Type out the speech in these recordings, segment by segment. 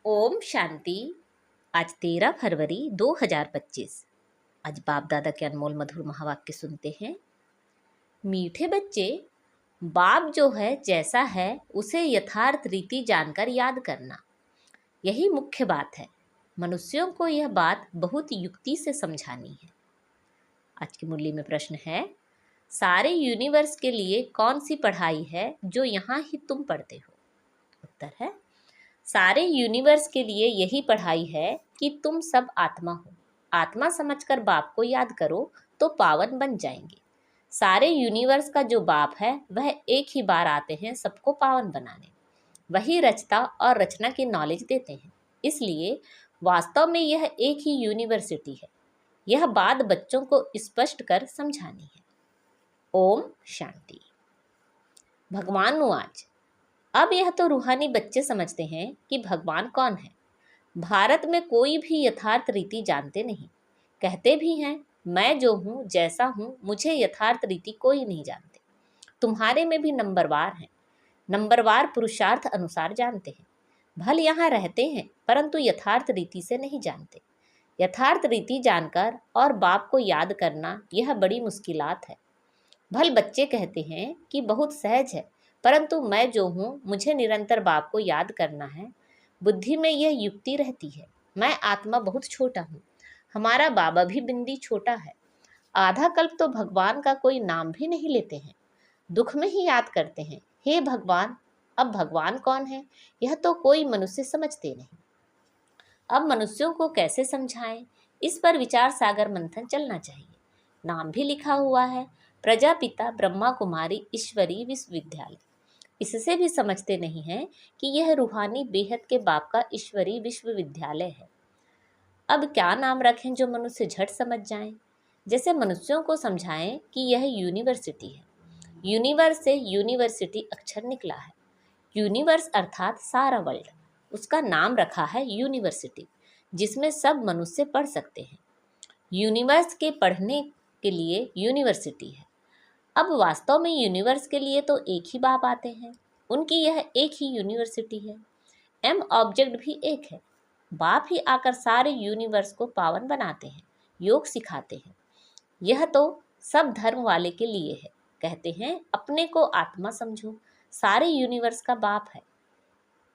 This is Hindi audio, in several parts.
ओम शांति। आज 13 फरवरी 2025। आज बाप दादा के अनमोल मधुर महावाक्य सुनते हैं। मीठे बच्चे, बाप जो है जैसा है उसे यथार्थ रीति जानकर याद करना, यही मुख्य बात है। मनुष्यों को यह बात बहुत युक्ति से समझानी है। आज की मुरली में प्रश्न है, सारे यूनिवर्स के लिए कौन सी पढ़ाई है जो यहाँ ही तुम पढ़ते हो? उत्तर है, सारे यूनिवर्स के लिए यही पढ़ाई है कि तुम सब आत्मा हो। आत्मा समझकर बाप को याद करो तो पावन बन जाएंगे। सारे यूनिवर्स का जो बाप है वह एक ही बार आते हैं सबको पावन बनाने। वही रचता और रचना की नॉलेज देते हैं। इसलिए वास्तव में यह एक ही यूनिवर्सिटी है। यह बात बच्चों को स्पष्ट कर समझानी है। ओम शांति। भगवान आज अब यह तो रूहानी बच्चे समझते हैं कि भगवान कौन है। भारत में कोई भी यथार्थ रीति जानते नहीं। कहते भी हैं, मैं जो हूँ जैसा हूँ, मुझे यथार्थ रीति कोई नहीं जानते। तुम्हारे में भी नंबरवार हैं। नंबरवार पुरुषार्थ अनुसार जानते हैं। भल यहाँ रहते हैं परंतु यथार्थ रीति से नहीं जानते। यथार्थ रीति जानकर और बाप को याद करना यह बड़ी मुश्किलात है। भल बच्चे कहते हैं कि बहुत सहज है, परंतु मैं जो हूँ मुझे निरंतर बाप को याद करना है। बुद्धि में यह युक्ति रहती है, मैं आत्मा बहुत छोटा हूँ। हमारा बाबा भी बिंदी छोटा है। आधा कल्प तो भगवान का कोई नाम भी नहीं लेते हैं। दुख में ही याद करते हैं, हे भगवान। अब भगवान कौन है यह तो कोई मनुष्य समझते नहीं। अब मनुष्यों को कैसे समझाएं, इस पर विचार सागर मंथन चलना चाहिए। नाम भी लिखा हुआ है, प्रजापिता ब्रह्मा कुमारी ईश्वरी विश्वविद्यालय। इससे भी समझते नहीं हैं कि यह रूहानी बेहद के बाप का ईश्वरी विश्वविद्यालय है। अब क्या नाम रखें जो मनुष्य झट समझ जाएं? जैसे मनुष्यों को समझाएं कि यह यूनिवर्सिटी है। यूनिवर्स से यूनिवर्सिटी अक्षर निकला है। यूनिवर्स अर्थात सारा वर्ल्ड, उसका नाम रखा है यूनिवर्सिटी, जिसमें सब मनुष्य पढ़ सकते हैं। यूनिवर्स के पढ़ने के लिए यूनिवर्सिटी है। अब वास्तव में यूनिवर्स के लिए तो एक ही बाप आते हैं, उनकी यह एक ही यूनिवर्सिटी है। एम ऑब्जेक्ट भी एक है। बाप ही आकर सारे यूनिवर्स को पावन बनाते हैं, योग सिखाते हैं। यह तो सब धर्म वाले के लिए है। कहते हैं अपने को आत्मा समझो, सारे यूनिवर्स का बाप है,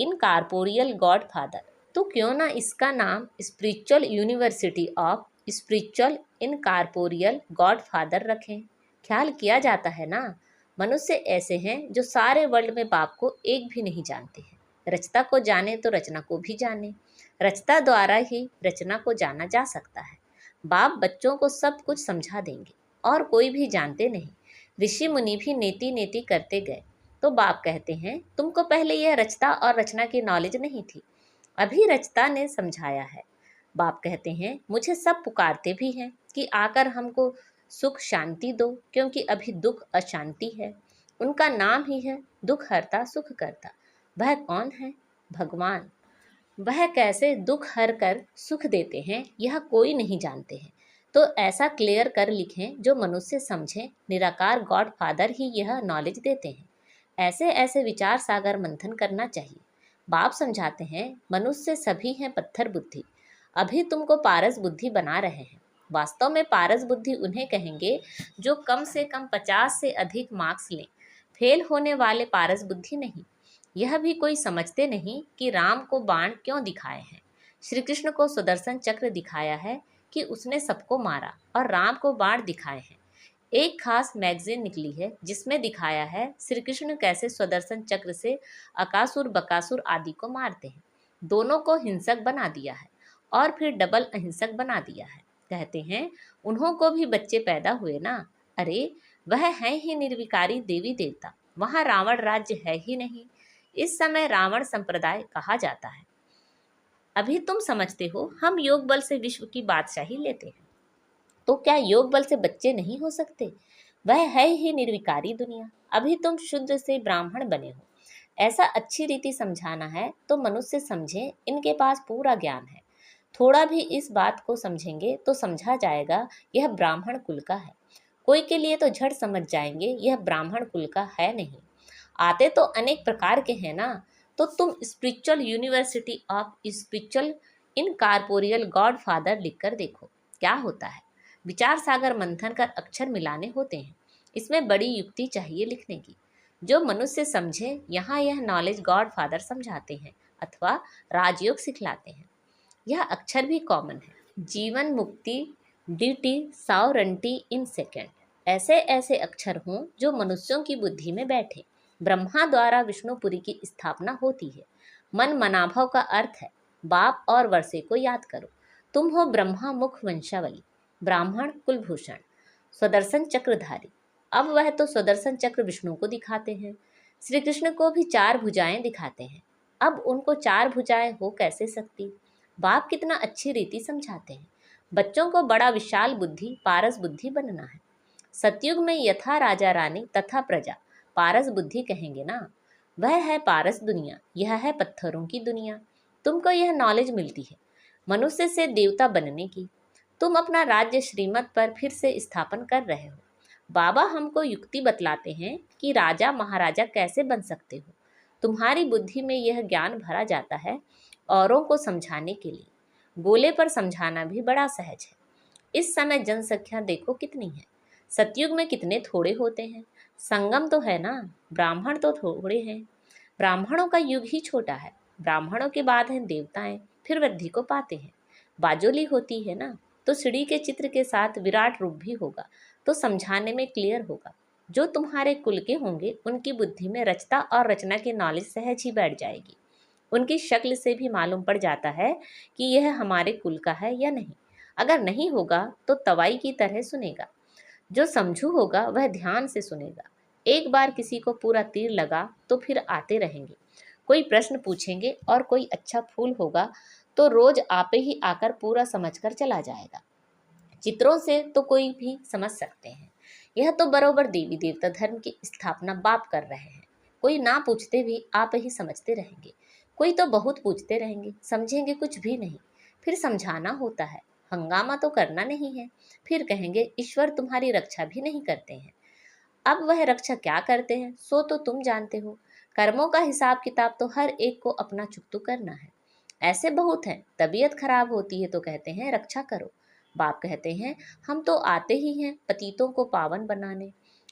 इनकॉर्पोरियल गॉड फादर। तो क्यों ना इसका नाम spiritual university of spiritual incorporeal God father रखें। ख्याल किया जाता है ना, मनुष्य ऐसे हैं जो सारे वर्ल्ड में बाप को एक भी नहीं जानते हैं। रचता को जाने तो रचना को भी जाने। रचता द्वारा ही रचना को जाना जा सकता है। बाप बच्चों को सब कुछ समझा देंगे और कोई भी जानते नहीं। ऋषि मुनि भी नेति नेति करते गए तो बाप कहते हैं तुमको पहले यह रचता और रचना की नॉलेज नहीं थी, अभी रचता ने समझाया है। बाप कहते हैं मुझे सब पुकारते भी हैं कि आकर हमको सुख शांति दो, क्योंकि अभी दुख अशांति है। उनका नाम ही है दुख हरता सुख करता। वह कौन है? भगवान। वह कैसे दुख हर कर सुख देते हैं यह कोई नहीं जानते हैं। तो ऐसा क्लियर कर लिखें जो मनुष्य समझें। निराकार गॉड फादर ही यह नॉलेज देते हैं। ऐसे ऐसे विचार सागर मंथन करना चाहिए। बाप समझाते हैं मनुष्य सभी हैं पत्थर बुद्धि, अभी तुमको पारस बुद्धि बना रहे हैं। वास्तव में पारस बुद्धि उन्हें कहेंगे जो कम से कम 50 से अधिक मार्क्स लें। फेल होने वाले पारस बुद्धि नहीं। यह भी कोई समझते नहीं कि राम को बाण क्यों दिखाए हैं। श्री कृष्ण को सुदर्शन चक्र दिखाया है कि उसने सबको मारा, और राम को बाण दिखाए हैं। एक खास मैगजीन निकली है जिसमें दिखाया है श्री कृष्ण कैसे सुदर्शन चक्र से अकासुर बकासुर आदि को मारते हैं। दोनों को हिंसक बना दिया है और फिर डबल अहिंसक बना दिया है। कहते हैं उन्हों को भी बच्चे पैदा हुए ना। अरे वह है ही निर्विकारी देवी देवता, वहाँ रावण राज्य है ही नहीं। इस समय रावण संप्रदाय कहा जाता है। अभी तुम समझते हो हम योग बल से विश्व की बादशाही लेते हैं, तो क्या योग बल से बच्चे नहीं हो सकते? वह है ही निर्विकारी दुनिया। अभी तुम शुद्ध से ब्राह्मण बने हो। ऐसा अच्छी रीति समझाना है तो मनुष्य समझे, इनके पास पूरा ज्ञान है। थोड़ा भी इस बात को समझेंगे तो समझा जाएगा यह ब्राह्मण कुल का है। कोई के लिए तो झट समझ जाएंगे यह ब्राह्मण कुल का है नहीं। आते तो अनेक प्रकार के हैं ना। तो तुम spiritual university of spiritual incorporeal God father लिखकर देखो क्या होता है। विचार सागर मंथन कर अक्षर मिलाने होते हैं। इसमें बड़ी युक्ति चाहिए लिखने की। जो मनुष्य समझे, यहाँ यह नॉलेज गॉड फादर समझाते हैं अथवा राजयोग सिखलाते हैं। यह अक्षर भी कॉमन है। जीवन मुक्ति डीटी सावरंटी इन सेकेंड। ऐसे ऐसे अक्षर हों जो मनुष्यों की बुद्धि में बैठे। ब्रह्मा द्वारा विष्णुपुरी की स्थापना होती है। मन मनाभव का अर्थ है बाप और वर्षे को याद करो। तुम हो ब्रह्मा मुख वंशावली, ब्राह्मण कुलभूषण, स्वदर्शन चक्रधारी। अब वह तो स्वदर्शन चक्र विष्णु को दिखाते हैं, श्री कृष्ण को भी 4 भुजाएं दिखाते हैं। अब उनको 4 भुजाएं हो कैसे सकती। बाप कितना अच्छी रीति समझाते हैं। बच्चों को बड़ा विशाल बुद्धि पारस बुद्धि बनना है। सतयुग में यथा राजा रानी तथा प्रजा पारस बुद्धि कहेंगे ना। वह है पारस दुनिया, यह है पत्थरों की दुनिया। तुमको यह नॉलेज मिलती है मनुष्य से देवता बनने की। तुम अपना राज्य श्रीमत पर फिर से स्थापन कर रहे हो। बाबा हमको युक्ति बतलाते हैं कि राजा महाराजा कैसे बन सकते हो। तुम्हारी बुद्धि में यह ज्ञान भरा जाता है औरों को समझाने के लिए। गोले पर समझाना भी बड़ा सहज है। इस समय जनसंख्या देखो कितनी है। सतयुग में कितने थोड़े होते हैं। संगम तो है ना, ब्राह्मण तो थोड़े हैं। ब्राह्मणों का युग ही छोटा है। ब्राह्मणों के बाद हैं देवताएं, फिर वृद्धि को पाते हैं। बाजोली होती है ना, तो सीढ़ी के चित्र के साथ विराट रूप भी होगा, तो समझाने में क्लियर होगा। जो तुम्हारे कुल के होंगे उनकी बुद्धि में रचता और रचना की नॉलेज सहज ही बैठ जाएगी। उनकी शक्ल से भी मालूम पड़ जाता है कि यह हमारे कुल का है या नहीं। अगर नहीं होगा तो तवाई की तरह सुनेगा। जो समझू होगा वह ध्यान से सुनेगा। एक बार किसी को पूरा तीर लगा तो फिर आते रहेंगे। कोई प्रश्न पूछेंगे और कोई अच्छा फूल होगा तो रोज आपे ही आकर पूरा समझकर चला जाएगा। चित्रों से तो कोई भी समझ सकते हैं। यह तो बरोबर देवी देवता धर्म की स्थापना बाप कर रहे हैं। कोई ना पूछते भी आप ही समझते रहेंगे। कोई तो बहुत पूछते रहेंगे, समझेंगे कुछ भी नहीं। फिर समझाना होता है, हंगामा तो करना नहीं है। फिर कहेंगे ईश्वर तुम्हारी रक्षा भी नहीं करते हैं। अब वह रक्षा क्या करते हैं सो तो तुम जानते हो। कर्मों का हिसाब किताब तो हर एक को अपना चुकतू करना है। ऐसे बहुत हैं, तबीयत खराब होती है तो कहते हैं रक्षा करो। बाप कहते हैं हम तो आते ही हैं पतितों को पावन बनाने।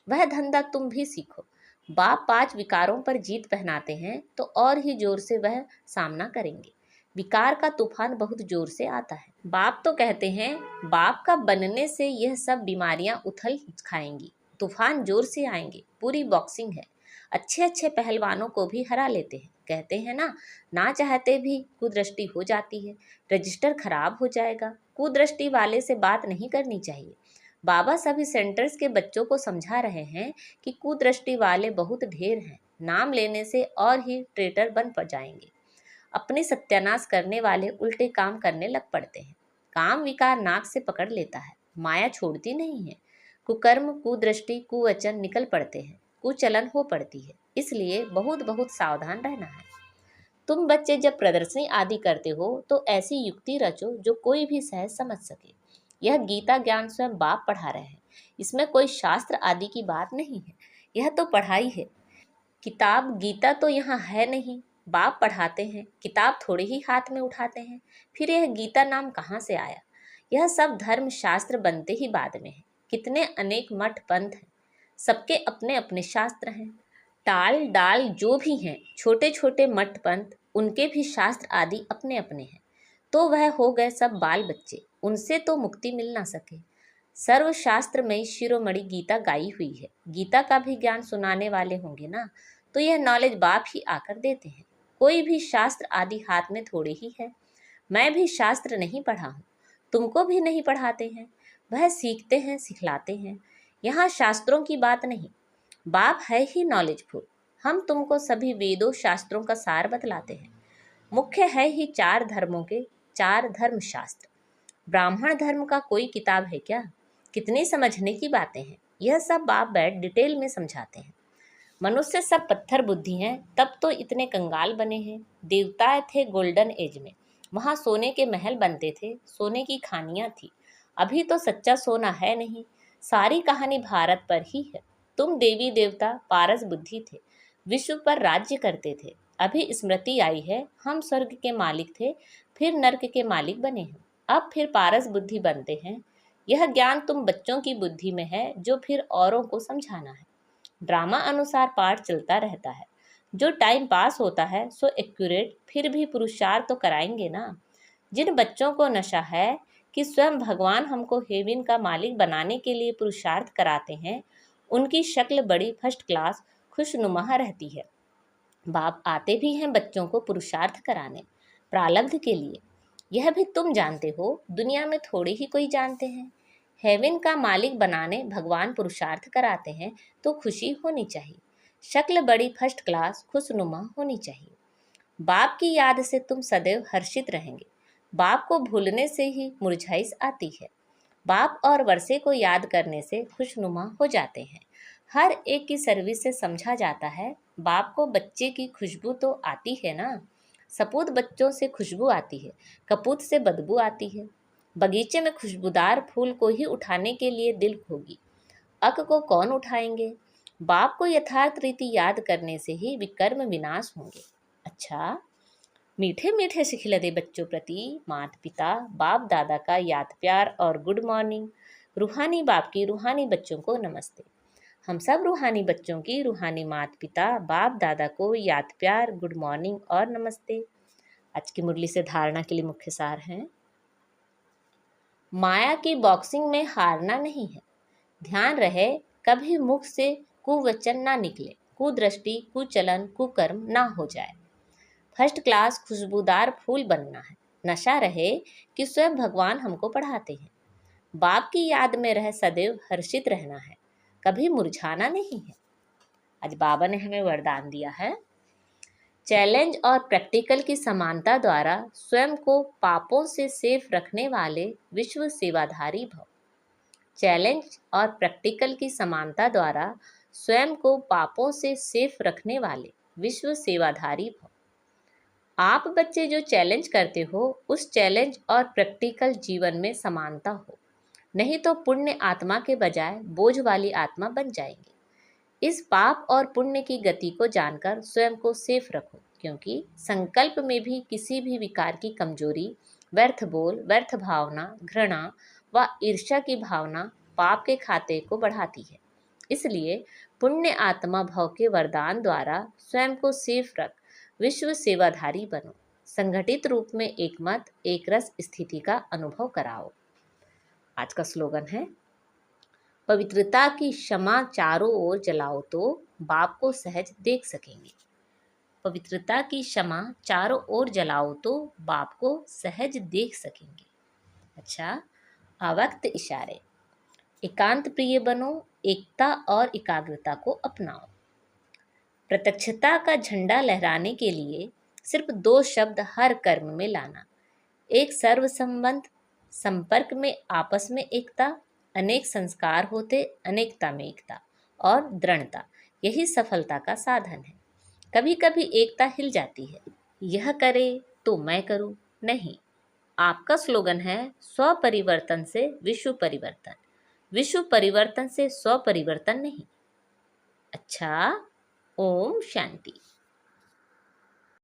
वह धंधा तुम भी सीखो। बाप 5 विकारों पर जीत पहनाते हैं तो और ही जोर से वह सामना करेंगे। विकार का तूफान बहुत जोर से आता है। बाप तो कहते हैं बाप का बनने से यह सब बीमारियां उथल खाएंगी। तूफान जोर से आएंगे, पूरी बॉक्सिंग है। अच्छे अच्छे पहलवानों को भी हरा लेते हैं। कहते हैं ना चाहते भी कुदृष्टि हो जाती है, रजिस्टर खराब हो जाएगा। कुदृष्टि वाले से बात नहीं करनी चाहिए। बाबा सभी सेंटर्स के बच्चों को समझा रहे हैं कि कुदृष्टि वाले बहुत ढेर हैं। नाम लेने से और ही ट्रेटर बन जाएंगे। अपने सत्यानाश करने वाले उल्टे काम करने लग पड़ते हैं। काम विकार नाक से पकड़ लेता है, माया छोड़ती नहीं है। कुकर्म कुदृष्टि कुवचन निकल पड़ते हैं, कुचलन हो पड़ती है। इसलिए बहुत बहुत सावधान रहना है। तुम बच्चे जब प्रदर्शनी आदि करते हो तो ऐसी युक्ति रचो जो कोई भी सहज समझ सके। यह गीता ज्ञान स्वयं बाप पढ़ा रहे हैं। इसमें कोई शास्त्र आदि की बात नहीं है। यह तो पढ़ाई है। किताब गीता तो यहाँ है नहीं। बाप पढ़ाते हैं, किताब थोड़े ही हाथ में उठाते हैं। फिर यह गीता नाम कहाँ से आया। यह सब धर्म शास्त्र बनते ही बाद में है। कितने अनेक मठ पंथ हैं, सबके अपने अपने शास्त्र हैं। टाल डाल जो भी हैं, छोटे छोटे मठ पंथ, उनके भी शास्त्र आदि अपने अपने हैं। तो वह हो गए सब बाल बच्चे, उनसे तो मुक्ति मिल ना सके। सर्वशास्त्र में शिरोमणि गीता गाई हुई है। गीता का भी ज्ञान सुनाने वाले होंगे ना, तो यह नॉलेज बाप ही आकर देते हैं। कोई भी शास्त्र आदि हाथ में थोड़े ही है। मैं भी शास्त्र नहीं पढ़ा हूँ, तुमको भी नहीं पढ़ाते हैं। वह सीखते हैं सिखलाते हैं। यहाँ शास्त्रों की बात नहीं, बाप है ही नॉलेजफुल। हम तुमको सभी वेदों शास्त्रों का सार बतलाते हैं। मुख्य है ही 4 धर्मों के 4 धर्मशास्त्र। ब्राह्मण धर्म का कोई किताब है क्या। कितनी समझने की बातें हैं। यह सब बाप बैठ डिटेल में समझाते हैं। मनुष्य सब पत्थर बुद्धि हैं, तब तो इतने कंगाल बने हैं। देवताएं थे गोल्डन एज में, वहाँ सोने के महल बनते थे, सोने की खानियाँ थी। अभी तो सच्चा सोना है नहीं। सारी कहानी भारत पर ही है। तुम देवी देवता पारस बुद्धि थे, विश्व पर राज्य करते थे। अभी स्मृति आई है, हम स्वर्ग के मालिक थे, फिर नर्क के मालिक बने हैं, अब फिर पारस बुद्धि बनते हैं। यह ज्ञान तुम बच्चों की बुद्धि में है, जो फिर औरों को समझाना है। ड्रामा अनुसार पाठ चलता रहता है, जो टाइम पास होता है सो एक्यूरेट, फिर भी पुरुषार्थ तो कराएंगे ना। जिन बच्चों को नशा है कि स्वयं भगवान हमको हेवन का मालिक बनाने के लिए पुरुषार्थ कराते हैं, उनकी शक्ल बड़ी फर्स्ट क्लास खुशनुमा रहती है। बाप आते भी हैं बच्चों को पुरुषार्थ कराने, प्रारब्ध के लिए। यह भी तुम जानते हो, दुनिया में थोड़े ही कोई जानते हैं। हेवन का मालिक बनाने भगवान पुरुषार्थ कराते हैं तो खुशी होनी चाहिए, शक्ल बड़ी फर्स्ट क्लास खुशनुमा होनी चाहिए। बाप की याद से तुम सदैव हर्षित रहेंगे। बाप को भूलने से ही मुरझाइश आती है। बाप और वर्षे को याद करने से खुशनुमा हो जाते हैं। हर एक की सर्विस से समझा जाता है, बाप को बच्चे की खुशबू तो आती है ना। सपूत बच्चों से खुशबू आती है, कपूत से बदबू आती है। बगीचे में खुशबूदार फूल को ही उठाने के लिए दिल होगी, अक को कौन उठाएंगे। बाप को यथार्थ रीति याद करने से ही विकर्म विनाश होंगे। अच्छा, मीठे मीठे सिखिलते बच्चों प्रति माता पिता बाप दादा का याद प्यार और गुड मॉर्निंग। रूहानी बाप की रूहानी बच्चों को नमस्ते। हम सब रूहानी बच्चों की रूहानी माता पिता बाप दादा को याद प्यार गुड मॉर्निंग और नमस्ते। आज की मुरली से धारणा के लिए मुख्य सार हैं। माया की बॉक्सिंग में हारना नहीं है। ध्यान रहे कभी मुख से कुवचन ना निकले, कुदृष्टि कुचलन कुकर्म ना हो जाए। फर्स्ट क्लास खुशबूदार फूल बनना है। नशा रहे कि स्वयं भगवान हमको पढ़ाते हैं। बाप की याद में रह सदैव हर्षित रहना है, कभी मुरझाना नहीं है। आज बाबा ने हमें वरदान दिया है, चैलेंज और प्रैक्टिकल की समानता द्वारा स्वयं को पापों से सेफ रखने वाले विश्व सेवाधारी भव। चैलेंज और प्रैक्टिकल की समानता द्वारा स्वयं को पापों से सेफ रखने वाले विश्व सेवाधारी भव। आप बच्चे जो चैलेंज करते हो, उस चैलेंज और प्रैक्टिकल जीवन में समानता हो, नहीं तो पुण्य आत्मा के बजाय बोझ वाली आत्मा बन जाएंगे। इस पाप और पुण्य की गति को जानकर स्वयं को सेफ रखो, क्योंकि संकल्प में भी किसी भी विकार की कमजोरी, व्यर्थ बोल, व्यर्थ भावना, घृणा व ईर्ष्या की भावना पाप के खाते को बढ़ाती है। इसलिए पुण्य आत्मा भव के वरदान द्वारा स्वयं को सेफ रख विश्व सेवाधारी बनो। संगठित रूप में एक मत एक रस स्थिति का अनुभव कराओ। आज का स्लोगन है, पवित्रता की क्षमा चारों ओर जलाओ तो बाप को सहज देख सकेंगे। पवित्रता की क्षमा चारों ओर जलाओ तो बाप को सहज देख सकेंगे। अच्छा, अवक्त इशारे। एकांत प्रिय बनो, एकता और एकाग्रता को अपनाओ। प्रत्यक्षता का झंडा लहराने के लिए सिर्फ 2 शब्द हर कर्म में लाना। एक सर्व संबंध, संपर्क में आपस में एकता, अनेक संस्कार होते अनेकता में एकता, और दृढ़ता, यही सफलता का साधन है। कभी कभी एकता हिल जाती है, यह करे तो मैं करूं, नहीं। आपका स्लोगन है, स्व परिवर्तन से विश्व परिवर्तन, विश्व परिवर्तन से स्व परिवर्तन नहीं। अच्छा, ओम शांति।